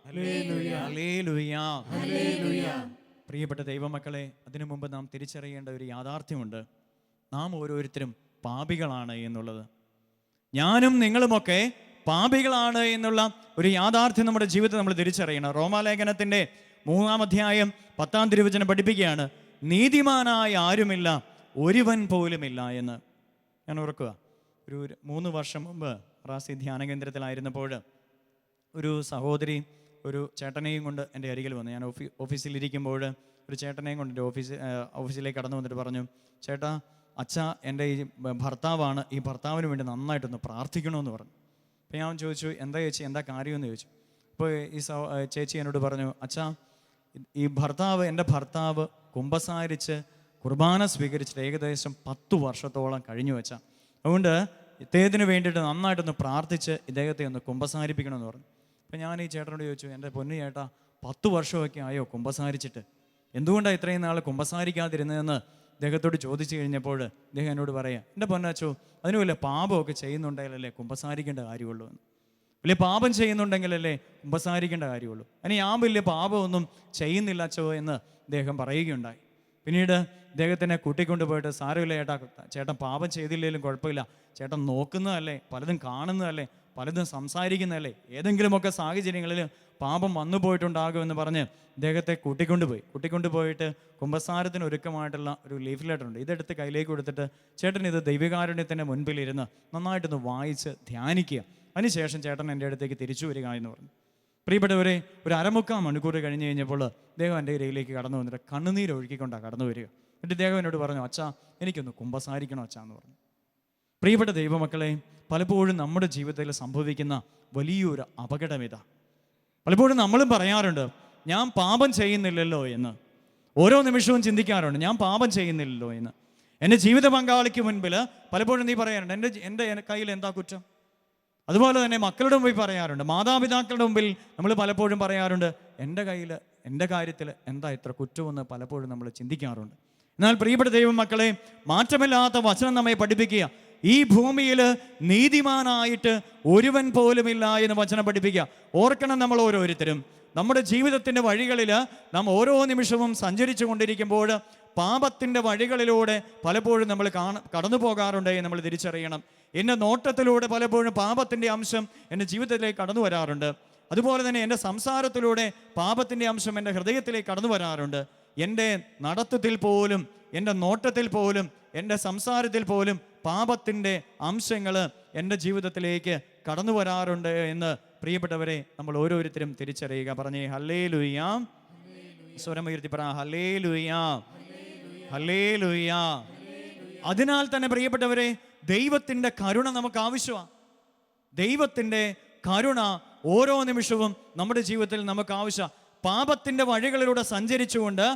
[SPEAKER 1] ഹല്ലേലൂയ, ഹല്ലേലൂയ. പ്രിയപ്പെട്ട ദൈവമക്കളെ, അതിനു മുമ്പ് നാം തിരിച്ചറിയേണ്ട ഒരു യാഥാർത്ഥ്യമുണ്ട്. നാം ഓരോരുത്തരും പാപികളാണ് എന്നുള്ളത്. ഞാനും നിങ്ങളുമൊക്കെ പാപികളാണ് എന്നുള്ള ഒരു യാഥാർത്ഥ്യം നമ്മുടെ ജീവിതത്തിൽ നമ്മൾ തിരിച്ചറിയണം. റോമാലേഖനത്തിൻ്റെ 3 അധ്യായം 10 തിരുവചനം പഠിപ്പിക്കുകയാണ്: നീതിമാനായ ആരുമില്ല, ഒരുവൻ പോലുമില്ല എന്ന്. ഞാൻ ഓർക്കുക, ഒരു 3 വർഷം മുമ്പ് റാസി ധ്യാന കേന്ദ്രത്തിലായിരുന്നപ്പോൾ ഒരു സഹോദരി ഒരു ചേട്ടനെയും കൊണ്ട് എൻ്റെ അരികിൽ വന്നു. ഞാൻ ഓഫീസിലിരിക്കുമ്പോൾ ഒരു ചേട്ടനെയും കൊണ്ട് എൻ്റെ ഓഫീസിലേക്ക് കടന്നു വന്നിട്ട് പറഞ്ഞു: ചേട്ടാ, അച്ഛാ, എൻ്റെ ഈ ഭർത്താവാണ്, ഈ ഭർത്താവിന് വേണ്ടി നന്നായിട്ടൊന്ന് പ്രാർത്ഥിക്കണമെന്ന് പറഞ്ഞു. അപ്പോൾ ഞാൻ ചോദിച്ചു, എന്താ ചേച്ചി, എന്താ കാര്യമെന്ന് ചോദിച്ചു. അപ്പോൾ ഈ ചേച്ചി എന്നോട് പറഞ്ഞു: അച്ഛാ, ഈ എൻ്റെ ഭർത്താവ് കുമ്പസാരിച്ച് കുർബാന സ്വീകരിച്ചിട്ട് ഏകദേശം 10 വർഷത്തോളം കഴിഞ്ഞു വെച്ചാൽ, അതുകൊണ്ട് ഇദ്ദേഹത്തിന് വേണ്ടിയിട്ട് നന്നായിട്ടൊന്ന് പ്രാർത്ഥിച്ച് ഇദ്ദേഹത്തെ ഒന്ന് കുമ്പസാരിപ്പിക്കണമെന്ന് പറഞ്ഞു. അപ്പോൾ ഞാൻ ഈ ചേട്ടനോട് ചോദിച്ചു, എൻ്റെ പൊന്നു ചേട്ടാ, 10 വർഷമൊക്കെ ആയോ കുമ്പസാരിച്ചിട്ട്, എന്തുകൊണ്ടാണ് ഇത്രയും നാൾ കുമ്പസാരിക്കാതിരുന്നതെന്ന് അദ്ദേഹത്തോട് ചോദിച്ചു കഴിഞ്ഞപ്പോൾ അദ്ദേഹം എന്നോട് പറയാം: എൻ്റെ പൊന്നച്ചോ, അതിന് വല്ല പാപമൊക്കെ ചെയ്യുന്നുണ്ടെങ്കിലല്ലേ കുമ്പസാരിക്കേണ്ട കാര്യമുള്ളൂ എന്ന്. വലിയ പാപം ചെയ്യുന്നുണ്ടെങ്കിലല്ലേ കുമ്പസാരിക്കേണ്ട കാര്യമുള്ളൂ. അതിന് ഞാൻ വലിയ പാപമൊന്നും ചെയ്യുന്നില്ല അച്ചോ എന്ന് അദ്ദേഹം പറയുകയുണ്ടായി. പിന്നീട് അദ്ദേഹത്തിനെ കൂട്ടിക്കൊണ്ടുപോയിട്ട്, സാരമില്ല ചേട്ടൻ പാപം ചെയ്തില്ലെങ്കിലും കുഴപ്പമില്ല, ചേട്ടൻ നോക്കുന്നതല്ലേ, പലതും കാണുന്നതല്ലേ, പലതും സംസാരിക്കുന്നതല്ലേ, ഏതെങ്കിലുമൊക്കെ സാഹചര്യങ്ങളിൽ പാപം വന്നു പോയിട്ടുണ്ടാകുമെന്ന് പറഞ്ഞ് അദ്ദേഹത്തെ കൂട്ടിക്കൊണ്ടുപോയിട്ട് കുമ്പസാരത്തിന് ഒരുക്കമായിട്ടുള്ള ഒരു ലീഫ് ലെറ്റർ ഉണ്ട്, ഇതെടുത്ത് കയ്യിലേക്ക് കൊടുത്തിട്ട്, ചേട്ടൻ ഇത് ദൈവകാരുണ്യത്തിൻ്റെ മുൻപിലിരുന്ന് നന്നായിട്ടൊന്ന് വായിച്ച് ധ്യാനിക്കുക, അതിനുശേഷം ചേട്ടൻ എൻ്റെ അടുത്തേക്ക് തിരിച്ചു വരിക എന്ന് പറഞ്ഞു. പ്രിയപ്പെട്ടവരെ, ഒരു 1/4 മണിക്കൂർ കഴിഞ്ഞ് കഴിഞ്ഞപ്പോൾ അദ്ദേഹം എൻ്റെ ഇരയിലേക്ക് കടന്നു വന്നിട്ട് കണ്ണുനീരൊഴുക്കിക്കൊണ്ടാണ് കടന്നു വരിക. എന്നിട്ട് ഇദ്ദേഹം എന്നോട് പറഞ്ഞു, അച്ഛാ എനിക്കൊന്ന് കുമ്പസാരിക്കണം അച്ഛാ എന്ന് പറഞ്ഞു. പ്രിയപ്പെട്ട ദൈവമക്കളെ, പലപ്പോഴും നമ്മുടെ ജീവിതത്തിൽ സംഭവിക്കുന്ന വലിയൊരു അപകടം ഇതാ. പലപ്പോഴും നമ്മളും പറയാറുണ്ട്, ഞാൻ പാപം ചെയ്യുന്നില്ലല്ലോ എന്ന്. ഓരോ നിമിഷവും ചിന്തിക്കാറുണ്ട്, ഞാൻ പാപം ചെയ്യുന്നില്ലല്ലോ എന്ന്. എൻ്റെ ജീവിത പങ്കാളിക്ക് മുൻപിൽ പലപ്പോഴും നീ പറയാറുണ്ട്, എൻ്റെ കയ്യിൽ എന്താ കുറ്റം. അതുപോലെ തന്നെ മക്കളുടെ മുമ്പിൽ പറയാറുണ്ട്, മാതാപിതാക്കളുടെ മുമ്പിൽ നമ്മൾ പലപ്പോഴും പറയാറുണ്ട്, എൻ്റെ കാര്യത്തിൽ എന്താ ഇത്ര കുറ്റമെന്ന് പലപ്പോഴും നമ്മൾ ചിന്തിക്കാറുണ്ട്. എന്നാൽ പ്രിയപ്പെട്ട ദൈവമക്കളെ, മാറ്റമില്ലാത്ത വചനം നമ്മെ പഠിപ്പിക്കുക, ഈ ഭൂമിയിൽ നീതിമാനായിട്ട് ഒരുവൻ പോലുമില്ല എന്ന് വചനം പഠിപ്പിക്കുക. ഓർക്കണം, നമ്മൾ ഓരോരുത്തരും നമ്മുടെ ജീവിതത്തിൻ്റെ വഴികളിൽ നാം ഓരോ നിമിഷവും സഞ്ചരിച്ചു കൊണ്ടിരിക്കുമ്പോൾ പാപത്തിൻ്റെ വഴികളിലൂടെ പലപ്പോഴും നമ്മൾ കടന്നു പോകാറുണ്ട് എന്ന് നമ്മൾ തിരിച്ചറിയണം. എൻ്റെ നോട്ടത്തിലൂടെ പലപ്പോഴും പാപത്തിൻ്റെ അംശം എൻ്റെ ജീവിതത്തിലേക്ക് കടന്നു വരാറുണ്ട്. അതുപോലെ തന്നെ എൻ്റെ സംസാരത്തിലൂടെ പാപത്തിൻ്റെ അംശം എൻ്റെ ഹൃദയത്തിലേക്ക് കടന്നു വരാറുണ്ട്. എൻ്റെ നടത്തത്തിൽ പോലും, എൻ്റെ നോട്ടത്തിൽ പോലും, എൻ്റെ സംസാരത്തിൽ പോലും പാപത്തിൻ്റെ അംശങ്ങൾ എൻ്റെ ജീവിതത്തിലേക്ക് കടന്നു വരാറുണ്ട് എന്ന് പ്രിയപ്പെട്ടവരെ നമ്മൾ ഓരോരുത്തരും തിരിച്ചറിയുക. പറഞ്ഞേ ഹല്ലേലൂയ. സ്വരമുയർത്തി പറ ഹല്ലേലൂയ, ഹല്ലേലൂയ. അതിനാൽ തന്നെ പ്രിയപ്പെട്ടവരെ, ദൈവത്തിൻ്റെ കരുണ നമുക്ക് ആവശ്യമാണ്. ദൈവത്തിൻ്റെ കരുണ ഓരോ നിമിഷവും നമ്മുടെ ജീവിതത്തിൽ നമുക്ക് ആവശ്യമാണ്. പാപത്തിൻ്റെ വഴികളിലൂടെ സഞ്ചരിച്ചുകൊണ്ട്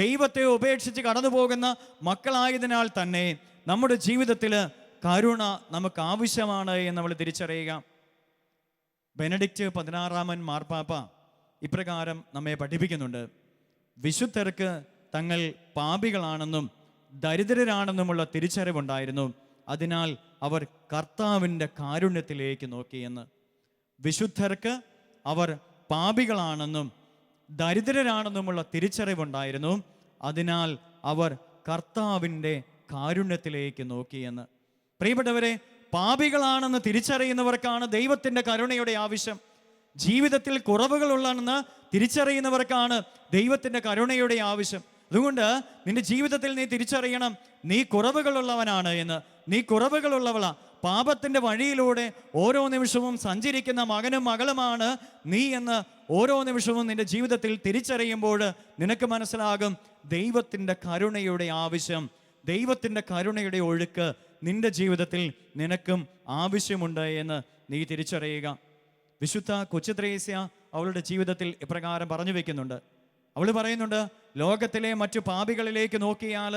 [SPEAKER 1] ദൈവത്തെ ഉപേക്ഷിച്ച് കടന്നു പോകുന്ന മക്കളായതിനാൽ തന്നെ നമ്മുടെ ജീവിതത്തിൽ കരുണ നമുക്ക് ആവശ്യമാണ് എന്ന് നമ്മൾ തിരിച്ചറിയുക. ബെനഡിക്റ്റ് 16 മാർപ്പാപ്പ ഇപ്രകാരം നമ്മെ പഠിപ്പിക്കുന്നുണ്ട്, വിശുദ്ധർക്ക് തങ്ങൾ പാപികളാണെന്നും ദരിദ്രരാണെന്നുമുള്ള തിരിച്ചറിവുണ്ടായിരുന്നു, അതിനാൽ അവർ കർത്താവിൻ്റെ കാരുണ്യത്തിലേക്ക് നോക്കിയെന്ന്. വിശുദ്ധർക്ക് അവർ പാപികളാണെന്നും ദരിദ്രരാണെന്നുമുള്ള തിരിച്ചറിവുണ്ടായിരുന്നു, അതിനാൽ അവർ കർത്താവിൻ്റെ കാരുണ്യത്തിലേക്ക് നോക്കിയെന്ന്. പ്രിയപ്പെട്ടവരെ, പാപികളാണെന്ന് തിരിച്ചറിയുന്നവർക്കാണ് ദൈവത്തിൻ്റെ കരുണയുടെ ആവശ്യം. ജീവിതത്തിൽ കുറവുകളുള്ളതെന്ന് തിരിച്ചറിയുന്നവർക്കാണ് ദൈവത്തിൻ്റെ കരുണയുടെ ആവശ്യം. അതുകൊണ്ട് നിന്റെ ജീവിതത്തിൽ നീ തിരിച്ചറിയണം, നീ കുറവുകളുള്ളവനാണ് എന്ന്, നീ കുറവുകളുള്ളവളാ. പാപത്തിൻ്റെ വഴിയിലൂടെ ഓരോ നിമിഷവും സഞ്ചരിക്കുന്ന മകനും മകളുമാണ് നീ എന്ന് ഓരോ നിമിഷവും നിന്റെ ജീവിതത്തിൽ തിരിച്ചറിയുമ്പോൾ നിനക്ക് മനസ്സിലാകും ദൈവത്തിൻ്റെ കരുണയുടെ ആവശ്യം, ദൈവത്തിൻ്റെ കരുണയുടെ ഒഴുക്ക് നിന്റെ ജീവിതത്തിൽ നിനക്കും ആവശ്യമുണ്ട് എന്ന് നീ തിരിച്ചറിയുക. വിശുദ്ധ കൊച്ചു ത്രേസ്യ അവളുടെ ജീവിതത്തിൽ ഇപ്രകാരം പറഞ്ഞു വെക്കുന്നുണ്ട്. അവൾ പറയുന്നുണ്ട്, ലോകത്തിലെ മറ്റു പാപികളിലേക്ക് നോക്കിയാൽ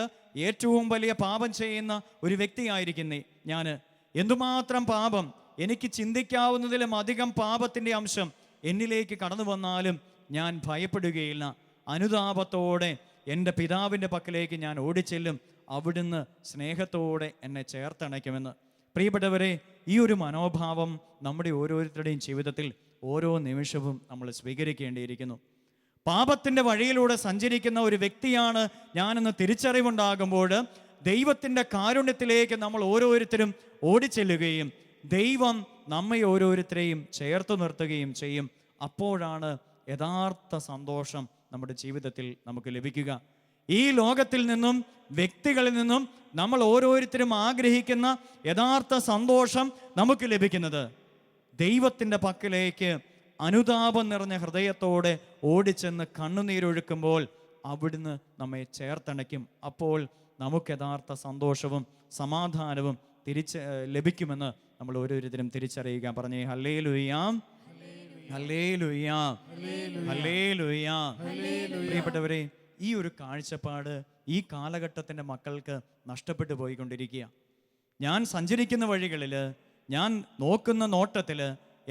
[SPEAKER 1] ഏറ്റവും വലിയ പാപം ചെയ്യുന്ന ഒരു വ്യക്തിയായിരിക്കുന്നേ ഞാൻ. എന്തുമാത്രം പാപം, എനിക്ക് ചിന്തിക്കാവുന്നതിലും അധികം പാപത്തിൻ്റെ അംശം എന്നിലേക്ക് കടന്നു വന്നാലും ഞാൻ ഭയപ്പെടുകയില്ല. അനുതാപത്തോടെ എൻ്റെ പിതാവിൻ്റെ പക്കലേക്ക് ഞാൻ ഓടിച്ചെല്ലും, അവിടുന്ന് സ്നേഹത്തോടെ എന്നെ ചേർത്തണയ്ക്കുമെന്ന്. പ്രിയപ്പെട്ടവരെ, ഈ ഒരു മനോഭാവം നമ്മുടെ ഓരോരുത്തരുടെയും ജീവിതത്തിൽ ഓരോ നിമിഷവും നമ്മൾ സ്വീകരിക്കേണ്ടിയിരിക്കുന്നു. പാപത്തിൻ്റെ വഴിയിലൂടെ സഞ്ചരിക്കുന്ന ഒരു വ്യക്തിയാണ് ഞാനെന്ന് തിരിച്ചറിവുണ്ടാകുമ്പോൾ ദൈവത്തിൻ്റെ കാരുണ്യത്തിലേക്ക് നമ്മൾ ഓരോരുത്തരും ഓടിച്ചെല്ലുകയും ദൈവം നമ്മെ ഓരോരുത്തരെയും ചേർത്ത് നിർത്തുകയും ചെയ്യും. അപ്പോഴാണ് യഥാർത്ഥ സന്തോഷം നമ്മുടെ ജീവിതത്തിൽ നമുക്ക് ലഭിക്കുക. ഈ ലോകത്തിൽ നിന്നും വ്യക്തികളിൽ നിന്നും നമ്മൾ ഓരോരുത്തരും ആഗ്രഹിക്കുന്ന യഥാർത്ഥ സന്തോഷം നമുക്ക് ലഭിക്കുന്നത് ദൈവത്തിൻ്റെ പക്കലേക്ക് അനുതാപം നിറഞ്ഞ ഹൃദയത്തോടെ ഓടിച്ചെന്ന് കണ്ണുനീരൊഴുക്കുമ്പോൾ അവിടുന്ന് നമ്മെ ചേർത്തണയ്ക്കും. അപ്പോൾ നമുക്ക് യഥാർത്ഥ സന്തോഷവും സമാധാനവും ലഭിക്കുമെന്ന് നമ്മൾ ഓരോരുത്തരും തിരിച്ചറിയുക. പറഞ്ഞേ ഹല്ലേലൂയ, ഹല്ലേലൂയ, ഹല്ലേലൂയ. പ്രിയപ്പെട്ടവരെ, ഈ ഒരു കാഴ്ചപ്പാട് ഈ കാലഘട്ടത്തിൻ്റെ മക്കൾക്ക് നഷ്ടപ്പെട്ടു പോയിക്കൊണ്ടിരിക്കുക. ഞാൻ സഞ്ചരിക്കുന്ന വഴികളിൽ, ഞാൻ നോക്കുന്ന നോട്ടത്തിൽ,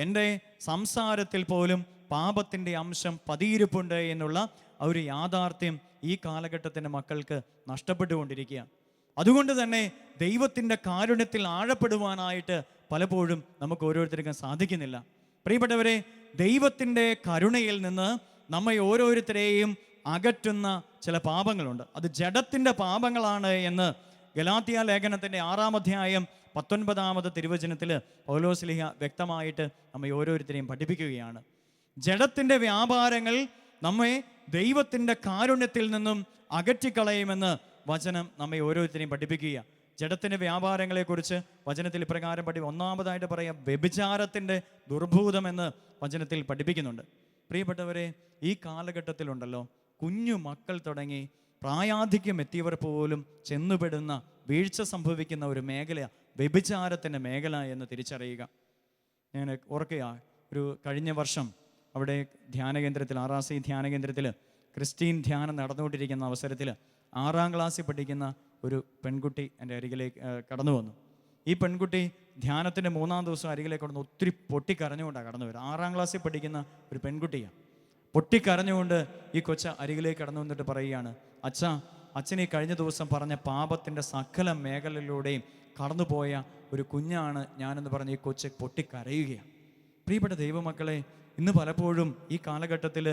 [SPEAKER 1] എൻ്റെ സംസാരത്തിൽ പോലും പാപത്തിൻ്റെ അംശം പതിയിരിപ്പുണ്ട് എന്നുള്ള ഒരു യാഥാർത്ഥ്യം ഈ കാലഘട്ടത്തിൻ്റെ മക്കൾക്ക് നഷ്ടപ്പെട്ടുകൊണ്ടിരിക്കുക. അതുകൊണ്ട് തന്നെ ദൈവത്തിൻ്റെ കാരുണ്യത്തിൽ ആഴപ്പെടുവാനായിട്ട് പലപ്പോഴും നമുക്ക് ഓരോരുത്തർക്കും സാധിക്കുന്നില്ല. പ്രിയപ്പെട്ടവരെ, ദൈവത്തിൻ്റെ കരുണയിൽ നിന്ന് നമ്മെ ഓരോരുത്തരെയും അകറ്റുന്ന ചില പാപങ്ങളുണ്ട്. അത് ജഡത്തിൻ്റെ പാപങ്ങളാണ് എന്ന് ഗലാത്യ ലേഖനത്തിൻ്റെ 6-ാം അധ്യായം 19-ാമത് തിരുവചനത്തിൽ പൗലോസ്ലീഹ വ്യക്തമായിട്ട് നമ്മെ ഓരോരുത്തരെയും പഠിപ്പിക്കുകയാണ്. ജഡത്തിൻ്റെ വ്യാപാരങ്ങൾ നമ്മെ ദൈവത്തിൻ്റെ കാരുണ്യത്തിൽ നിന്നും അകറ്റിക്കളയുമെന്ന് വചനം നമ്മെ ഓരോരുത്തരെയും പഠിപ്പിക്കുക. ജഡത്തിൻ്റെ വ്യാപാരങ്ങളെക്കുറിച്ച് വചനത്തിൽ ഇപ്രകാരം ഒന്നാമതായിട്ട് പറയാം, വ്യഭിചാരത്തിൻ്റെ ദുർഭൂതമെന്ന് വചനത്തിൽ പഠിപ്പിക്കുന്നുണ്ട്. പ്രിയപ്പെട്ടവരെ, ഈ കാലഘട്ടത്തിലുണ്ടല്ലോ കുഞ്ഞു മക്കൾ തുടങ്ങി പ്രായാധിക്യം എത്തിയവർ പോലും ചെന്നുപെടുന്ന, വീഴ്ച സംഭവിക്കുന്ന ഒരു മേഖല വ്യഭിചാരത്തിൻ്റെ മേഖല എന്ന് തിരിച്ചറിയുക. ഞാൻ ഓർക്കുക, ഒരു കഴിഞ്ഞ വർഷം അവിടെ ധ്യാനകേന്ദ്രത്തിൽ, RRC ധ്യാനകേന്ദ്രത്തിൽ ക്രിസ്ത്യൻ ധ്യാനം നടന്നുകൊണ്ടിരിക്കുന്ന അവസരത്തിൽ 6ാം ക്ലാസ്സിൽ പഠിക്കുന്ന ഒരു പെൺകുട്ടി എൻ്റെ അരികിലേക്ക് കടന്നു വന്നു. ഈ പെൺകുട്ടി ധ്യാനത്തിൻ്റെ 3ാം ദിവസം അരികിലേക്ക് കടന്ന് ഒത്തിരി പൊട്ടിക്കരഞ്ഞുകൊണ്ടാണ് കടന്നു വരിക. 6ാം ക്ലാസ്സിൽ പഠിക്കുന്ന ഒരു പെൺകുട്ടിയാണ്. പൊട്ടിക്കരഞ്ഞുകൊണ്ട് ഈ കൊച്ച അരികിലേക്ക് കടന്നു വന്നിട്ട് പറയുകയാണ്, അച്ഛൻ ഈ കഴിഞ്ഞ ദിവസം പറഞ്ഞ പാപത്തിൻ്റെ സകല മേഖലയിലൂടെയും കടന്നുപോയ ഒരു കുഞ്ഞാണ് ഞാനെന്ന് പറഞ്ഞ് ഈ കൊച്ച് പൊട്ടിക്കരയുകയാണ്. പ്രിയപ്പെട്ട ദൈവമക്കളെ, ഇന്ന് പലപ്പോഴും ഈ കാലഘട്ടത്തിൽ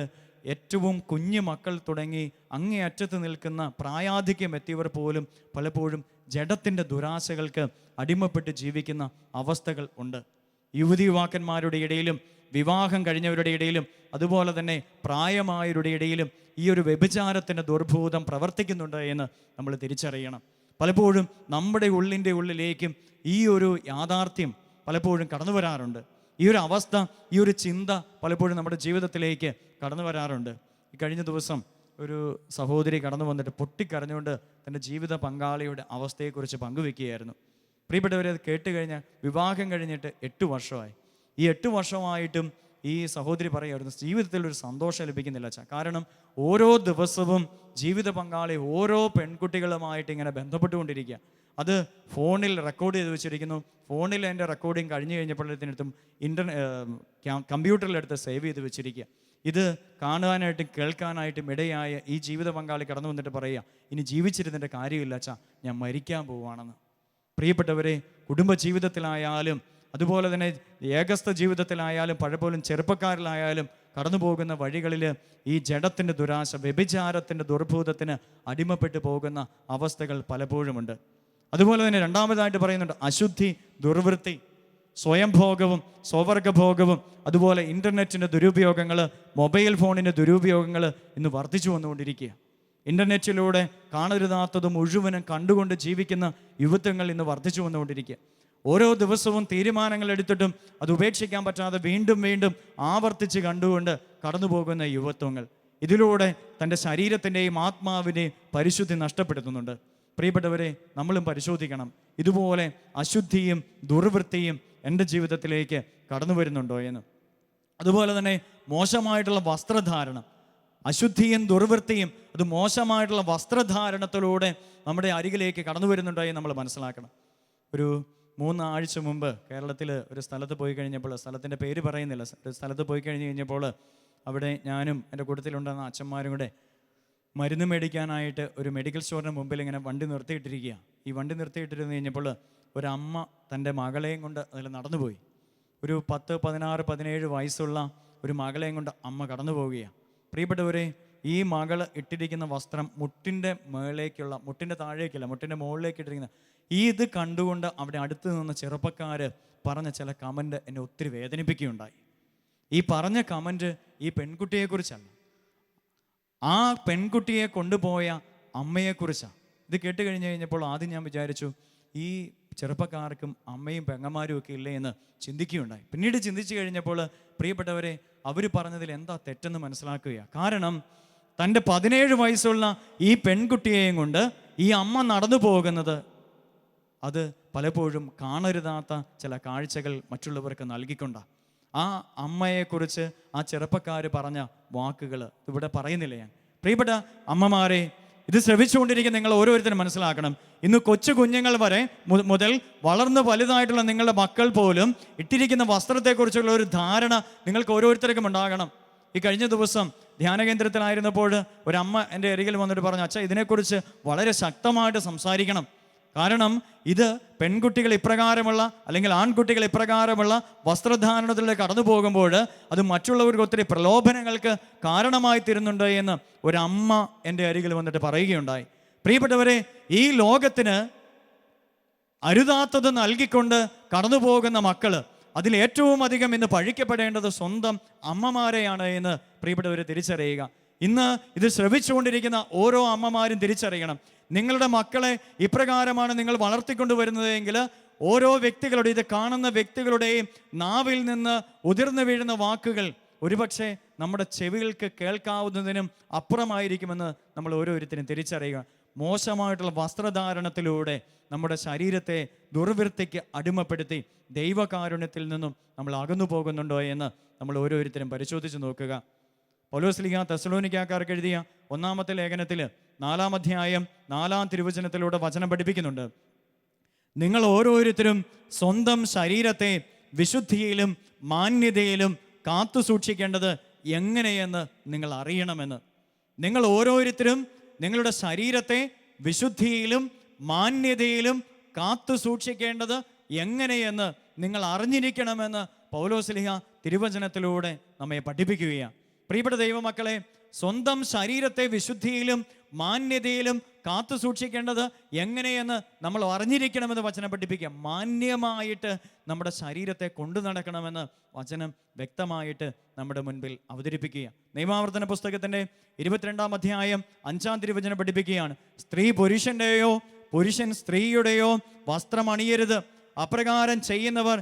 [SPEAKER 1] ഏറ്റവും കുഞ്ഞു മക്കൾ തുടങ്ങി അങ്ങേയറ്റത്ത് നിൽക്കുന്ന പ്രായാധിക്യം എത്തിയവർ പോലും പലപ്പോഴും ജഡത്തിൻ്റെ ദുരാശകൾക്ക് അടിമപ്പെട്ട് ജീവിക്കുന്ന അവസ്ഥകൾ ഉണ്ട്. യുവതീയുവാക്കന്മാരുടെ ഇടയിലും വിവാഹം കഴിഞ്ഞവരുടെ ഇടയിലും അതുപോലെ തന്നെ പ്രായമായവരുടെ ഇടയിലും ഈ ഒരു വ്യഭിചാരത്തിൻ്റെ ദുർഭൂതം പ്രവർത്തിക്കുന്നുണ്ട് എന്ന് നമ്മൾ തിരിച്ചറിയണം. പലപ്പോഴും നമ്മുടെ ഉള്ളിലേക്കും ഈ ഒരു യാഥാർത്ഥ്യം പലപ്പോഴും കടന്നു വരാറുണ്ട്. ഈ ഒരു അവസ്ഥ, ഈ ഒരു ചിന്ത പലപ്പോഴും നമ്മുടെ ജീവിതത്തിലേക്ക് കടന്നു വരാറുണ്ട്. ഈ കഴിഞ്ഞ ദിവസം ഒരു സഹോദരി കടന്നു വന്നിട്ട് പൊട്ടിക്കരഞ്ഞുകൊണ്ട് തൻ്റെ ജീവിത പങ്കാളിയുടെ അവസ്ഥയെക്കുറിച്ച് പങ്കുവെക്കുകയായിരുന്നു. പ്രിയപ്പെട്ടവരെ, അത് കേട്ട് കഴിഞ്ഞാൽ വിവാഹം കഴിഞ്ഞിട്ട് 8 വർഷമായി. ഈ 8 വർഷമായിട്ടും ഈ സഹോദരി പറയുമായിരുന്നു, ജീവിതത്തിൽ ഒരു സന്തോഷം ലഭിക്കുന്നില്ല അച്ഛാ. കാരണം ഓരോ ദിവസവും ജീവിത പങ്കാളി ഓരോ പെൺകുട്ടികളുമായിട്ട് ഇങ്ങനെ ബന്ധപ്പെട്ടുകൊണ്ടിരിക്കുക. അത് ഫോണിൽ റെക്കോർഡ് ചെയ്ത് വെച്ചിരിക്കുന്നു. ഫോണിൽ എൻ്റെ റെക്കോർഡിങ് കഴിഞ്ഞ് കഴിഞ്ഞപ്പോഴത്തേനും കമ്പ്യൂട്ടറിലെടുത്ത് സേവ് ചെയ്ത് വെച്ചിരിക്കുക. ഇത് കാണാനായിട്ടും കേൾക്കാനായിട്ടും ഇടയായ ഈ ജീവിത പങ്കാളി കടന്നു വന്നിട്ട് പറയുക, ഇനി ജീവിച്ചിരുന്നതിൻ്റെ കാര്യമില്ല അച്ഛാ, ഞാൻ മരിക്കാൻ പോവുകയാണെന്ന്. പ്രിയപ്പെട്ടവരെ, കുടുംബജീവിതത്തിലായാലും അതുപോലെ തന്നെ ഏകസ്ഥ ജീവിതത്തിലായാലും പലപ്പോഴും ചെറുപ്പക്കാരിലായാലും കടന്നു പോകുന്ന വഴികളിൽ ഈ ജഡത്തിൻ്റെ ദുരാശ, വ്യഭിചാരത്തിൻ്റെ ദുർഭൂതത്തിന് അടിമപ്പെട്ടു പോകുന്ന അവസ്ഥകൾ പലപ്പോഴുമുണ്ട്. അതുപോലെ തന്നെ രണ്ടാമതായിട്ട് പറയുന്നുണ്ട് അശുദ്ധി, ദുർവൃത്തി, സ്വയംഭോഗവും സ്വവർഗഭോഗവും അതുപോലെ ഇൻ്റർനെറ്റിൻ്റെ ദുരുപയോഗങ്ങൾ, മൊബൈൽ ഫോണിൻ്റെ ദുരുപയോഗങ്ങൾ ഇന്ന് വർദ്ധിച്ചു വന്നുകൊണ്ടിരിക്കുക. ഇൻ്റർനെറ്റിലൂടെ കാണരുതാത്തത് മുഴുവനും കണ്ടുകൊണ്ട് ജീവിക്കുന്ന യുവത്വങ്ങൾ ഇന്ന് വർദ്ധിച്ചു വന്നുകൊണ്ടിരിക്കുക. ഓരോ ദിവസവും തീരുമാനങ്ങൾ എടുത്തിട്ടും അത് ഉപേക്ഷിക്കാൻ പറ്റാതെ വീണ്ടും വീണ്ടും ആവർത്തിച്ച് കണ്ടുകൊണ്ട് കടന്നു പോകുന്ന യുവത്വങ്ങൾ ഇതിലൂടെ തൻ്റെ ശരീരത്തിൻ്റെയും ആത്മാവിൻ്റെയും പരിശുദ്ധി നഷ്ടപ്പെടുത്തുന്നുണ്ട്. പ്രിയപ്പെട്ടവരെ, നമ്മളും പരിശോധിക്കണം, ഇതുപോലെ അശുദ്ധിയും ദുർവൃത്തിയും എൻ്റെ ജീവിതത്തിലേക്ക് കടന്നു വരുന്നുണ്ടോ എന്ന്. അതുപോലെ തന്നെ മോശമായിട്ടുള്ള വസ്ത്രധാരണം, അശുദ്ധിയും ദുർവൃത്തിയും അത് മോശമായിട്ടുള്ള വസ്ത്രധാരണത്തിലൂടെ നമ്മുടെ അരികിലേക്ക് കടന്നു വരുന്നുണ്ടോ എന്ന് നമ്മൾ മനസ്സിലാക്കണം. ഒരു 3 ആഴ്ച മുമ്പ് കേരളത്തിൽ ഒരു സ്ഥലത്ത് പോയി കഴിഞ്ഞപ്പോൾ, സ്ഥലത്തിൻ്റെ പേര് പറയുന്നില്ല, ഒരു സ്ഥലത്ത് പോയി കഴിഞ്ഞപ്പോൾ അവിടെ ഞാനും എൻ്റെ കൂട്ടത്തിലുണ്ടെന്ന അച്ഛന്മാരും കൂടെ മരുന്ന് മേടിക്കാനായിട്ട് ഒരു മെഡിക്കൽ സ്റ്റോറിന് മുമ്പിൽ ഇങ്ങനെ വണ്ടി നിർത്തിയിട്ടിരിക്കുക. ഈ വണ്ടി നിർത്തിയിട്ടിരുന്ന് കഴിഞ്ഞപ്പോൾ ഒരമ്മ തൻ്റെ മകളെയും കൊണ്ട് അതിൽ നടന്നുപോയി. ഒരു 10, 16, 17 വയസ്സുള്ള ഒരു മകളെയും കൊണ്ട് അമ്മ കടന്നു പോവുകയാണ്. പ്രിയപ്പെട്ടവരെ, ഈ മകൾ ഇട്ടിരിക്കുന്ന വസ്ത്രം മുട്ടിൻ്റെ മേളേക്കുള്ള, മുട്ടിൻ്റെ താഴേക്കല്ല, മുട്ടിൻ്റെ മുകളിലേക്ക് ഇട്ടിരിക്കുന്ന ഇത് കണ്ടുകൊണ്ട് അവിടെ അടുത്ത് നിന്ന് ചെറുപ്പക്കാർ പറഞ്ഞ ചില കമൻറ്റ് എന്നെ ഒത്തിരി വേദനിപ്പിക്കുകയുണ്ടായി. ഈ പറഞ്ഞ കമൻറ്റ് ഈ പെൺകുട്ടിയെക്കുറിച്ചല്ല, ആ പെൺകുട്ടിയെ കൊണ്ടുപോയ അമ്മയെക്കുറിച്ചാണ്. ഇത് കേട്ട് കഴിഞ്ഞപ്പോൾ ആദ്യം ഞാൻ വിചാരിച്ചു, ഈ ചെറുപ്പക്കാർക്കും അമ്മയും പെങ്ങന്മാരും ഒക്കെ ഇല്ലേ എന്ന് ചിന്തിക്കുകയുണ്ടായി. പിന്നീട് ചിന്തിച്ചു കഴിഞ്ഞപ്പോൾ പ്രിയപ്പെട്ടവരെ, അവർ പറഞ്ഞതിൽ എന്താ തെറ്റെന്ന് മനസ്സിലാക്കുകയാണ്. കാരണം തൻ്റെ 17 വയസ്സുള്ള ഈ പെൺകുട്ടിയെയും കൊണ്ട് ഈ അമ്മ നടന്നു പോകുന്നത് അത് പലപ്പോഴും കാണരുതാത്ത ചില കാഴ്ചകൾ മറ്റുള്ളവർക്ക് നൽകിക്കൊണ്ടാണ്. ആ അമ്മയെക്കുറിച്ച് ആ ചെറുപ്പക്കാർ പറഞ്ഞ വാക്കുകൾ ഇവിടെ പറയുന്നില്ല ഞാൻ. പ്രിയപ്പെട്ട അമ്മമാരെ, ഇത് ശ്രവിച്ചുകൊണ്ടിരിക്കുന്ന നിങ്ങൾ ഓരോരുത്തരും മനസ്സിലാക്കണം, ഇന്ന് കൊച്ചു കുഞ്ഞുങ്ങൾ വരെ മുതൽ വളർന്ന് വലുതായിട്ടുള്ള നിങ്ങളുടെ മക്കൾ പോലും ഇട്ടിരിക്കുന്ന വസ്ത്രത്തെക്കുറിച്ചുള്ള ഒരു ധാരണ നിങ്ങൾക്ക് ഓരോരുത്തർക്കും ഉണ്ടാകണം. ഈ കഴിഞ്ഞ ദിവസം ധ്യാനകേന്ദ്രത്തിലായിരുന്നപ്പോൾ ഒരമ്മ എൻ്റെ അരികിൽ വന്നിട്ട് പറഞ്ഞു, അച്ഛാ, ഇതിനെക്കുറിച്ച് വളരെ ശക്തമായിട്ട് സംസാരിക്കണം. കാരണം ഇത് പെൺകുട്ടികൾ ഇപ്രകാരമുള്ള അല്ലെങ്കിൽ ആൺകുട്ടികൾ ഇപ്രകാരമുള്ള വസ്ത്രധാരണത്തിലൂടെ കടന്നു പോകുമ്പോൾ അത് മറ്റുള്ളവർക്ക് ഒത്തിരി പ്രലോഭനങ്ങൾക്ക് കാരണമായി തീരുന്നുണ്ട് എന്ന് ഒരമ്മ എൻ്റെ അരികിൽ വന്നിട്ട് പറയുകയുണ്ടായി. പ്രിയപ്പെട്ടവരെ, ഈ ലോകത്തിന് അരുതാത്തത് നൽകിക്കൊണ്ട് കടന്നു പോകുന്ന മക്കള്, അതിലേറ്റവും അധികം ഇന്ന് പഴിക്കപ്പെടേണ്ടത് സ്വന്തം അമ്മമാരെയാണ് എന്ന് പ്രിയപ്പെട്ടവർ തിരിച്ചറിയുക. ഇന്ന് ഇത് ശ്രവിച്ചുകൊണ്ടിരിക്കുന്ന ഓരോ അമ്മമാരും തിരിച്ചറിയണം, നിങ്ങളുടെ മക്കളെ ഇപ്രകാരമാണ് നിങ്ങൾ വളർത്തിക്കൊണ്ടുവരുന്നത് എങ്കിൽ ഓരോ വ്യക്തികളുടെ, ഇത് കാണുന്ന വ്യക്തികളുടെയും നാവിൽ നിന്ന് ഉതിർന്നു വീഴുന്ന വാക്കുകൾ ഒരുപക്ഷെ നമ്മുടെ ചെവികൾക്ക് കേൾക്കാവുന്നതിനും അപ്പുറമായിരിക്കുമെന്ന് നമ്മൾ ഓരോരുത്തരും തിരിച്ചറിയുക. മോശമായിട്ടുള്ള വസ്ത്രധാരണത്തിലൂടെ നമ്മുടെ ശരീരത്തെ ദുർവൃത്തിക്ക് അടിമപ്പെടുത്തി ദൈവകാരുണ്യത്തിൽ നിന്നും നമ്മൾ അകന്നു പോകുന്നുണ്ടോ എന്ന് നമ്മൾ ഓരോരുത്തരും പരിശോധിച്ച് നോക്കുക. പൗലോസ്ലീഹ തെസ്സലോനിക്കാർക്ക് എഴുതിയ 1-ാമത്തെ ലേഖനത്തിൽ 4-ാം അധ്യായം 4-ാം തിരുവചനത്തിലൂടെ വചനം പഠിപ്പിക്കുന്നുണ്ട്. നിങ്ങൾ ഓരോരുത്തരും സ്വന്തം ശരീരത്തെ വിശുദ്ധിയിലും മാന്യതയിലും കാത്തു സൂക്ഷിക്കേണ്ടത് എങ്ങനെയെന്ന് നിങ്ങൾ അറിയണമെന്ന്. നിങ്ങൾ ഓരോരുത്തരും നിങ്ങളുടെ ശരീരത്തെ വിശുദ്ധിയിലും മാന്യതയിലും കാത്തു സൂക്ഷിക്കേണ്ടത് എങ്ങനെയെന്ന് നിങ്ങൾ അറിഞ്ഞിരിക്കണമെന്ന് പൗലോസ്ലീഹ തിരുവചനത്തിലൂടെ നമ്മെ പഠിപ്പിക്കുകയാണ്. പ്രിയപ്പെട്ട ദൈവമക്കളെ, സ്വന്തം ശരീരത്തെ വിശുദ്ധിയിലും മാന്യതയിലും കാത്തു സൂക്ഷിക്കേണ്ടത് എങ്ങനെയെന്ന് നമ്മൾ അറിഞ്ഞിരിക്കണമെന്ന് വചനം പഠിപ്പിക്കുക. മാന്യമായിട്ട് നമ്മുടെ ശരീരത്തെ കൊണ്ടു നടക്കണമെന്ന് വചനം വ്യക്തമായിട്ട് നമ്മുടെ മുൻപിൽ അവതരിപ്പിക്കുക. നിയമാവർത്തന പുസ്തകത്തിൻ്റെ 22-ാം അധ്യായം 5-ാം തിരുവചനം പഠിപ്പിക്കുകയാണ്. സ്ത്രീ പുരുഷൻ്റെയോ പുരുഷൻ സ്ത്രീയുടെയോ വസ്ത്രം അണിയരുത്. അപ്രകാരം ചെയ്യുന്നവർ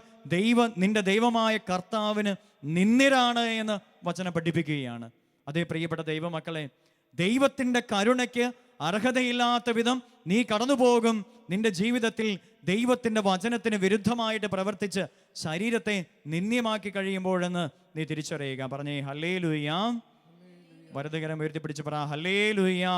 [SPEAKER 1] നിന്റെ ദൈവമായ കർത്താവിന് നിന്ദ്യരാണ് എന്ന് വചനം പഠിപ്പിക്കുകയാണ്. അതേ പ്രിയപ്പെട്ട ദൈവമക്കളെ, ദൈവത്തിൻ്റെ കരുണയ്ക്ക് അർഹതയില്ലാത്ത വിധം നീ കടന്നുപോകും. നിന്റെ ജീവിതത്തിൽ ദൈവത്തിൻ്റെ വചനത്തിന് വിരുദ്ധമായിട്ട് പ്രവർത്തിച്ച് ശരീരത്തെ നിന്ദ്യമാക്കി കഴിയുമ്പോഴെന്ന് നീ തിരിച്ചറിയുക. പറഞ്ഞേ ഹല്ലേലൂയാ. വലതുകരം ഉയർത്തിപ്പിടിച്ച് പറ ഹല്ലേലൂയാ.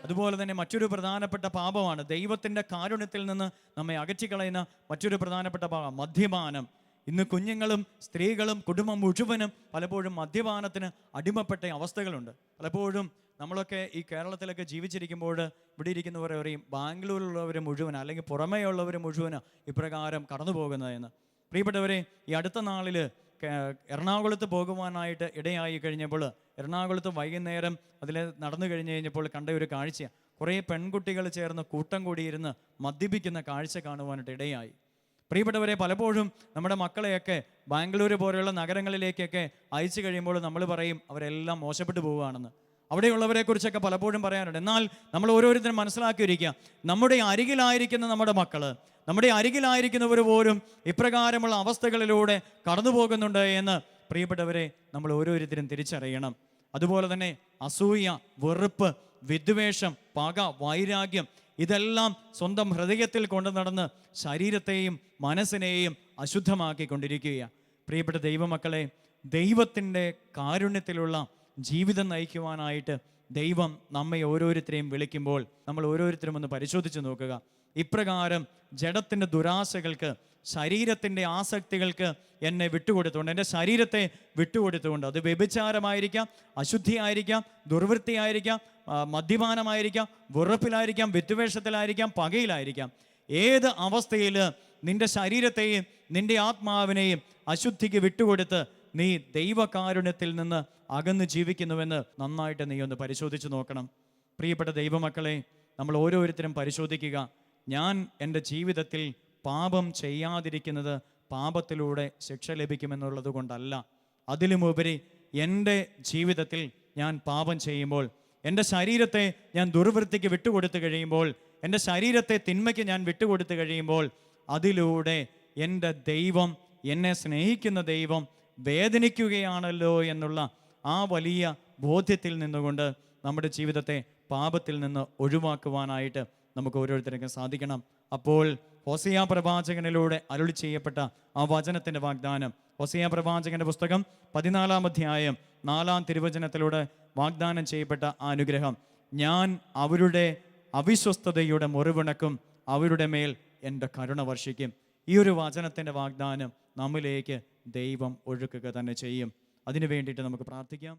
[SPEAKER 1] അതുപോലെ തന്നെ മറ്റൊരു പ്രധാനപ്പെട്ട പാപമാണ്, ദൈവത്തിൻ്റെ കാരുണ്യത്തിൽ നിന്ന് നമ്മെ അകറ്റിക്കളയുന്ന മറ്റൊരു പ്രധാനപ്പെട്ട പാപം മദ്യപാനം. ഇന്ന് കുഞ്ഞുങ്ങളും സ്ത്രീകളും കുടുംബം മുഴുവനും പലപ്പോഴും മദ്യപാനത്തിന് അടിമപ്പെട്ട അവസ്ഥകളുണ്ട്. പലപ്പോഴും നമ്മളൊക്കെ ഈ കേരളത്തിലൊക്കെ ജീവിച്ചിരിക്കുമ്പോൾ ഇവിടെ ഇരിക്കുന്നവർ പറയും ബാംഗ്ലൂരിലുള്ളവർ മുഴുവൻ അല്ലെങ്കിൽ പുറമേ ഉള്ളവർ മുഴുവൻ ഇപ്രകാരം കടന്നു പോകുന്നതെന്ന്. പ്രിയപ്പെട്ടവരെ, ഈ അടുത്ത നാളിൽ എറണാകുളത്ത് പോകുവാനായിട്ട് ഇടയായി കഴിഞ്ഞപ്പോൾ എറണാകുളത്ത് വൈകുന്നേരം അതിൽ നടന്നു കഴിഞ്ഞപ്പോൾ കണ്ട ഒരു കാഴ്ച, കുറേ പെൺകുട്ടികൾ ചേർന്ന് കൂട്ടം കൂടിയിരുന്ന് മദ്യപിക്കുന്ന കാഴ്ച കാണുവാനായിട്ട് ഇടയായി. പ്രിയപ്പെട്ടവരെ, പലപ്പോഴും നമ്മുടെ മക്കളെയൊക്കെ ബാംഗ്ലൂർ പോലെയുള്ള നഗരങ്ങളിലേക്കൊക്കെ അയച്ചു കഴിയുമ്പോൾ നമ്മൾ പറയും അവരെല്ലാം മോശപ്പെട്ടു പോവുകയാണെന്ന്. അവിടെയുള്ളവരെ കുറിച്ചൊക്കെ പലപ്പോഴും പറയാനുണ്ട്. എന്നാൽ നമ്മൾ ഓരോരുത്തരും മനസ്സിലാക്കിയിരിക്കുക, നമ്മുടെ അരികിലായിരിക്കുന്ന നമ്മുടെ മക്കള്, നമ്മുടെ അരികിലായിരിക്കുന്നവർ പോലും ഇപ്രകാരമുള്ള അവസ്ഥകളിലൂടെ കടന്നു പോകുന്നുണ്ട് എന്ന് പ്രിയപ്പെട്ടവരെ നമ്മൾ ഓരോരുത്തരും തിരിച്ചറിയണം. അതുപോലെ തന്നെ അസൂയ, വെറുപ്പ്, വിദ്വേഷം, പക, വൈരാഗ്യം ഇതെല്ലാം സ്വന്തം ഹൃദയത്തിൽ കൊണ്ടു നടന്ന് ശരീരത്തെയും മനസ്സിനെയും അശുദ്ധമാക്കിക്കൊണ്ടിരിക്കുകയാണ്. പ്രിയപ്പെട്ട ദൈവമക്കളെ, ദൈവത്തിൻ്റെ കാരുണ്യത്തിലുള്ള ജീവിതം നയിക്കുവാനായിട്ട് ദൈവം നമ്മെ ഓരോരുത്തരെയും വിളിക്കുമ്പോൾ നമ്മൾ ഓരോരുത്തരും ഒന്ന് പരിശോധിച്ച് നോക്കുക. ഇപ്രകാരം ജഡത്തിൻ്റെ ദുരാശകൾക്ക്, ശരീരത്തിൻ്റെ ആസക്തികൾക്ക് എന്നെ വിട്ടുകൊടുത്തുകൊണ്ട്, എൻ്റെ ശരീരത്തെ വിട്ടുകൊടുത്തുകൊണ്ട്, അത് വ്യഭിചാരമായിരിക്കാം, അശുദ്ധിയായിരിക്കാം, ദുർവൃത്തിയായിരിക്കാം, മദ്യപാനമായിരിക്കാം, വെറുപ്പിലായിരിക്കാം, വിദ്വേഷത്തിലായിരിക്കാം, പകയിലായിരിക്കാം, ഏത് അവസ്ഥയിൽ നിന്റെ ശരീരത്തെയും നിന്റെ ആത്മാവിനെയും അശുദ്ധിക്ക് വിട്ടുകൊടുത്ത് നീ ദൈവകാരുണ്യത്തിൽ നിന്ന് അകന്ന് ജീവിക്കുന്നുവെന്ന് നന്നായിട്ട് നീ ഒന്ന് പരിശോധിച്ച് നോക്കണം. പ്രിയപ്പെട്ട ദൈവമക്കളെ, നമ്മൾ ഓരോരുത്തരും പരിശോധിക്കുക. ഞാൻ എൻ്റെ ജീവിതത്തിൽ പാപം ചെയ്യാതിരിക്കുന്നത് പാപത്തിലൂടെ ശിക്ഷ ലഭിക്കുമെന്നുള്ളത് കൊണ്ടല്ല. അതിലുമുപരി എൻ്റെ ജീവിതത്തിൽ ഞാൻ പാപം ചെയ്യുമ്പോൾ, എൻ്റെ ശരീരത്തെ ഞാൻ ദുർവൃത്തിക്ക് വിട്ടുകൊടുത്തു കഴിയുമ്പോൾ, എൻ്റെ ശരീരത്തെ തിന്മയ്ക്ക് ഞാൻ വിട്ടുകൊടുത്തു കഴിയുമ്പോൾ, അതിലൂടെ എൻ്റെ ദൈവം, എന്നെ സ്നേഹിക്കുന്ന ദൈവം വേദനിക്കുകയാണല്ലോ എന്നുള്ള ആ വലിയ ബോധ്യത്തിൽ നിന്നുകൊണ്ട് നമ്മുടെ ജീവിതത്തെ പാപത്തിൽ നിന്ന് ഒഴിവാക്കുവാനായിട്ട് നമുക്ക് ഓരോരുത്തർക്കും സാധിക്കണം. അപ്പോൾ ഹോസിയ പ്രവാചകനിലൂടെ അരുളി ചെയ്യപ്പെട്ട ആ വചനത്തിൻ്റെ വാഗ്ദാനം, ഹോസിയ പ്രവാചകന്റെ പുസ്തകം 14-ാം അധ്യായം 4-ാം തിരുവചനത്തിലൂടെ വാഗ്ദാനം ചെയ്യപ്പെട്ട ആ അനുഗ്രഹം, ഞാൻ അവരുടെ അവിശ്വസ്തതയുടെ മുറിവിണക്കും, അവരുടെ മേൽ എൻ്റെ കരുണ വർഷിക്കും. ഈ ഒരു വചനത്തിൻ്റെ വാഗ്ദാനം നമ്മിലേക്ക് ദൈവം ഒഴുക്കുക തന്നെ ചെയ്യും. അതിനു വേണ്ടിയിട്ട് നമുക്ക് പ്രാർത്ഥിക്കാം.